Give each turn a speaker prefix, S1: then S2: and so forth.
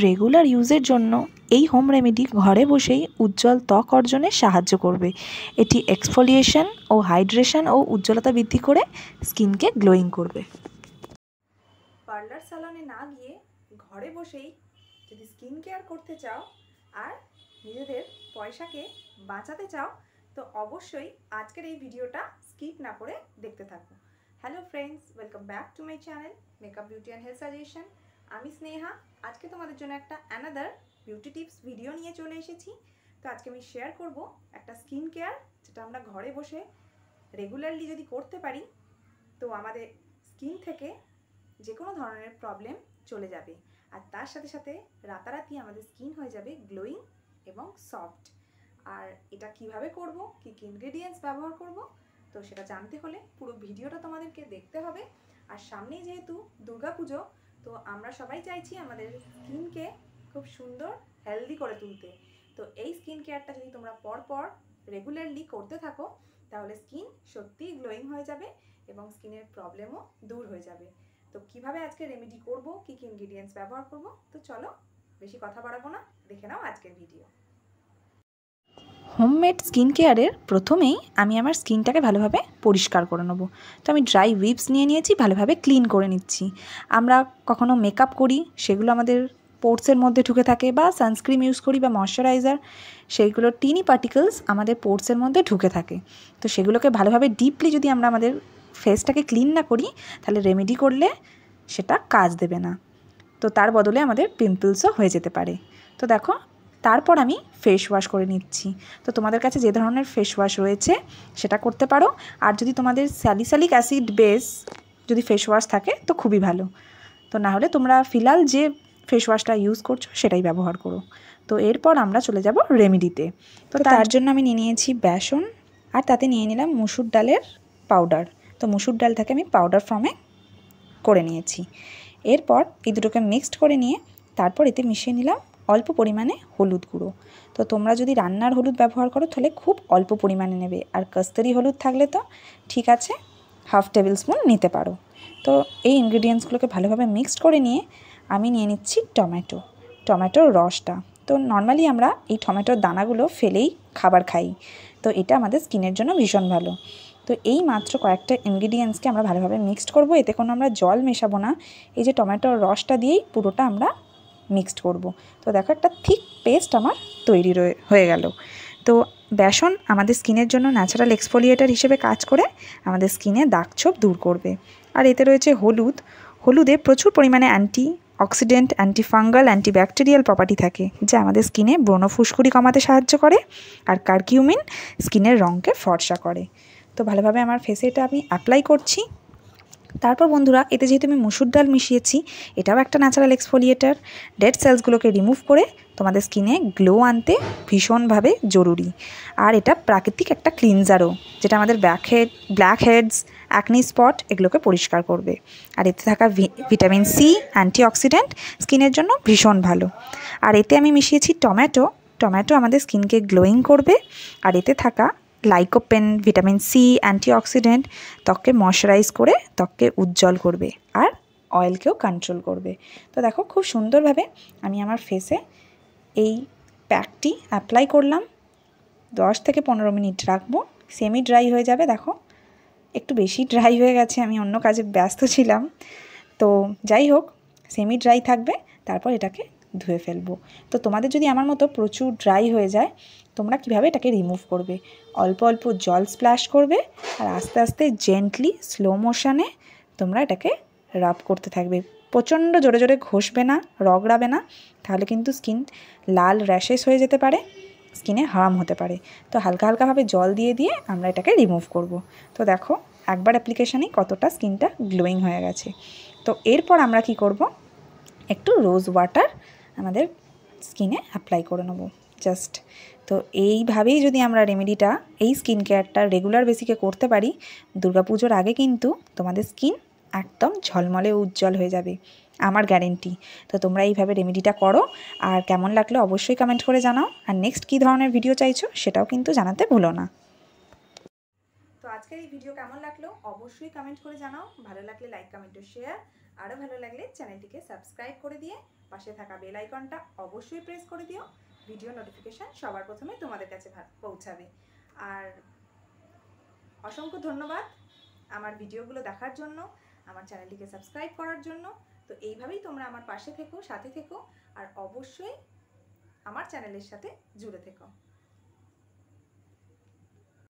S1: Regular ইউজের জন্য এই হোম রেমেডি ঘরে বসেই উজ্জ্বল ত্বক অর্জনে সাহায্য করবে। এটি এক্সফোলিয়েশন ও হাইড্রেশন ও উজ্জ্বলতা বৃদ্ধি করে স্কিনকে গ্লোয়িং করবে।
S2: পার্লার সালনে না গিয়ে ঘরে বসেই যদি স্কিন কেয়ার করতে চাও আর নিজেদের পয়সাকে বাঁচাতে চাও তো অবশ্যই আজকের এই ভিডিওটা স্কিপ না করে দেখতে থাকো। Hello friends, welcome back to my channel makeup beauty and health suggestion. আমি স্নেহা। আজকে তোমাদের জন্য একটা অ্যানাদার বিউটি টিপস ভিডিও নিয়ে চলে এসেছি। তো আজকে আমি শেয়ার করব একটা স্কিন কেয়ার যেটা আমরা ঘরে বসে রেগুলারলি যদি করতে পারি তো আমাদের স্কিন থেকে যে কোনো ধরনের প্রবলেম চলে যাবে, আর তার সাথে সাথে রাতারাতি আমাদের স্কিন হয়ে যাবে গ্লোয়িং এবং সফট। আর এটা কিভাবে করব, কী কী ইনগ্রেডিয়েন্টস ব্যবহার করব, তো সেটা জানতে হলে পুরো ভিডিওটা তোমাদেরকে দেখতে হবে। আর সামনেই যেহেতু দুর্গাপুজো, তো আমরা সবাই চাইছি আমাদের স্কিনকে খুব সুন্দর হেলদি করে তুলতে। তো এই স্কিন কেয়ারটা যদি তোমরা পরপর রেগুলারলি করতে থাকো তাহলে স্কিন সত্যিই গ্লোয়িং হয়ে যাবে এবং স্কিনের প্রবলেমও দূর হয়ে যাবে। তো কিভাবে আজকে রেমেডি করব, কী কী ইনগ্রেডিয়েন্টস ব্যবহার করব, তো চলো বেশি কথা বাড়াবো না, দেখে নাও আজকের ভিডিও।
S1: হোমমেড স্কিন কেয়ারের প্রথমেই আমি আমার স্কিনটাকে ভালোভাবে পরিষ্কার করে নেব। তো আমি ড্রাই উইপস নিয়ে নিয়েছি, ভালোভাবে ক্লিন করে নিচ্ছি। আমরা কখনো মেকআপ করি, সেগুলো আমাদের পোর্সের মধ্যে ঢুকে থাকে, বা সানস্ক্রিন ইউজ করি বা ময়শ্চারাইজার, সেইগুলোর টিনি পার্টিকেলস আমাদের পোর্সের মধ্যে ঢুকে থাকে। তো সেগুলোকে ভালোভাবে ডিপলি যদি আমরা আমাদের ফেসটাকে ক্লিন না করি তাহলে রেমেডি করলে সেটা কাজ দেবে না। তো তার বদলে আমাদের পিম্পলসও হয়ে যেতে পারে। তো দেখো, তারপর আমি ফেস ওয়াশ করে নিচ্ছি। তো তোমাদের কাছে যে ধরনের ফেস ওয়াশ রয়েছে সেটা করতে পারো। আর যদি তোমাদের স্যালিসালিক অ্যাসিড বেস যদি ফেস ওয়াশ থাকে তো খুবই ভালো। তো না হলে তোমরা ফিলহাল যে ফেস ওয়াশটা ইউজ করছো সেটাই ব্যবহার করো। তো এরপর আমরা চলে যাব রেমেডিতে। তো তার জন্য আমি নিয়ে নিয়েছি বেসন, আর তাতে নিয়ে নিলাম মুসুর ডালের পাউডার। তো মুসুর ডালটাকে আমি পাউডার ফর্মে করে নিয়েছি। এরপর এই দুটোকে মিক্সড করে নিয়ে তারপর এতে মিশিয়ে নিলাম অল্প পরিমাণে হলুদ গুঁড়ো। তো তোমরা যদি রান্নার হলুদ ব্যবহার করো তাহলে খুব অল্প পরিমাণে নেবে, আর কস্তুরি হলুদ থাকলে তো ঠিক আছে, 1/2 টেবিল স্পুন নিতে পারো। তো এই ইনগ্রিডিয়েন্টসগুলোকে ভালোভাবে মিক্সড করে নিয়ে আমি নিয়ে নিচ্ছি টমেটোর রসটা। তো নর্মালি আমরা এই টমেটোর দানাগুলো ফেলেই খাবার খাই, তো এটা আমাদের স্কিনের জন্য ভীষণ ভালো। তো এই মাত্র কয়েকটা ইনগ্রিডিয়েন্টসকে আমরা ভালোভাবে মিক্সড করব। এতে কোনো আমরা জল মেশাবো না, এই যে টমেটোর রসটা দিয়েই পুরোটা আমরা মিক্সড করব। তো দেখো, একটা থিক পেস্ট আমার তৈরি হয়ে গেল। তো বেসন আমাদের স্কিনের জন্য ন্যাচারাল এক্সফোলিয়েটার হিসেবে কাজ করে আমাদের স্কিনে দাগছোপ দূর করবে। আর এতে রয়েছে হলুদে প্রচুর পরিমাণে anti oxidant, antifungal, antibacterial property থাকে, যা আমাদের স্কিনে ব্রণ ফুসকুড়ি কমাতে সাহায্য করে। আর কারকিউমিন স্কিনের রঙকে ফর্সা করে। তো ভালোভাবে আমার ফেসে এটা আমি অ্যাপ্লাই করছি। তারপর বন্ধুরা, এতে যেহেতু আমি মুসুর ডাল মিশিয়েছি, এটাও একটা ন্যাচারাল এক্সফোলিয়েটার, ডেড সেলসগুলোকে রিমুভ করে তোমাদের স্কিনে গ্লো আনতে ভীষণভাবে জরুরি। আর এটা প্রাকৃতিক একটা ক্লিনজারও, যেটা আমাদের ব্ল্যাক হেডস, অ্যাকনি স্পট এগুলোকে পরিষ্কার করবে। আর এতে থাকা ভিটামিন সি অ্যান্টিঅক্সিডেন্ট স্কিনের জন্য ভীষণ ভালো। আর এতে আমি মিশিয়েছি টমেটো আমাদের স্কিনকে গ্লোয়িং করবে। আর এতে থাকা লাইকোপেন, ভিটামিন সি, অ্যান্টিঅক্সিডেন্ট ত্বককে ময়শ্চারাইজ করে ত্বককে উজ্জ্বল করবে আর অয়েলকেও কন্ট্রোল করবে। তো দেখো, খুব সুন্দরভাবে আমি আমার ফেসে এই প্যাকটি অ্যাপ্লাই করলাম। 10 থেকে 15 মিনিট রাখবো, সেমি ড্রাই হয়ে যাবে। দেখো, একটু বেশি ড্রাই হয়ে গেছে, আমি অন্য কাজে ব্যস্ত ছিলাম। তো যাই হোক, সেমি ড্রাই থাকবে, তারপর এটাকে ধুয়ে ফেলবো। তো তোমাদের যদি আমার মতো প্রচুর ড্রাই হয়ে যায়, তোমরা কিভাবে এটাকে রিমুভ করবে, অল্প অল্প জল স্প্ল্যাশ করবে আর আস্তে আস্তে জেন্টলি স্লো মোশনে তোমরা এটাকে রাব করতে থাকবে। প্রচণ্ড জোরে জোরে ঘষবে না, রগড়াবে না, তাহলে কিন্তু স্কিন লাল র্যাশেস হয়ে যেতে পারে, স্কিনে হার্ম হতে পারে। তো হালকা হালকাভাবে জল দিয়ে দিয়ে আমরা এটাকে রিমুভ করব। তো দেখো, একবার অ্যাপ্লিকেশানেই কতটা স্কিনটা গ্লোয়িং হয়ে গেছে। তো এরপর আমরা কি করব, একটু রোজ ওয়াটার আমাদের স্কিনে অ্যাপ্লাই করে নেব জাস্ট। তো এইভাবেই যদি আমরা রেমেডিটা, এই স্কিন কেয়ারটা রেগুলার বেসিকে করতে পারি, দুর্গাপুজোর আগে কিন্তু তোমাদের স্কিন একদম ঝলমলে উজ্জ্বল হয়ে যাবে, আমার গ্যারেন্টি। তো তোমরা এইভাবে রেমেডিটা করো, আর কেমন লাগলো অবশ্যই কমেন্ট করে জানাও। আর নেক্সট কী ধরনের ভিডিও চাইছো সেটাও কিন্তু জানাতে ভুলো না।
S2: তো আজকের এই ভিডিও কেমন লাগলো অবশ্যই কমেন্ট করে জানাও। ভালো লাগলে লাইক, কমেন্ট ও শেয়ার, আরও ভালো লাগলে চ্যানেলটিকে সাবস্ক্রাইব করে দিয়ে পাশে থাকা বেল আইকনটা অবশ্যই প্রেস করে দিও। ভিডিও নোটিফিকেশান সবার প্রথমে তোমাদের কাছে পৌঁছাবে। আর অসংখ্য ধন্যবাদ আমার ভিডিওগুলো দেখার জন্য, আমার চ্যানেলটিকে সাবস্ক্রাইব করার জন্য। তো এইভাবেই তোমরা আমার পাশে থেকো, সাথে থেকো, আর অবশ্যই আমার চ্যানেলের সাথে জুড়ে থেকো।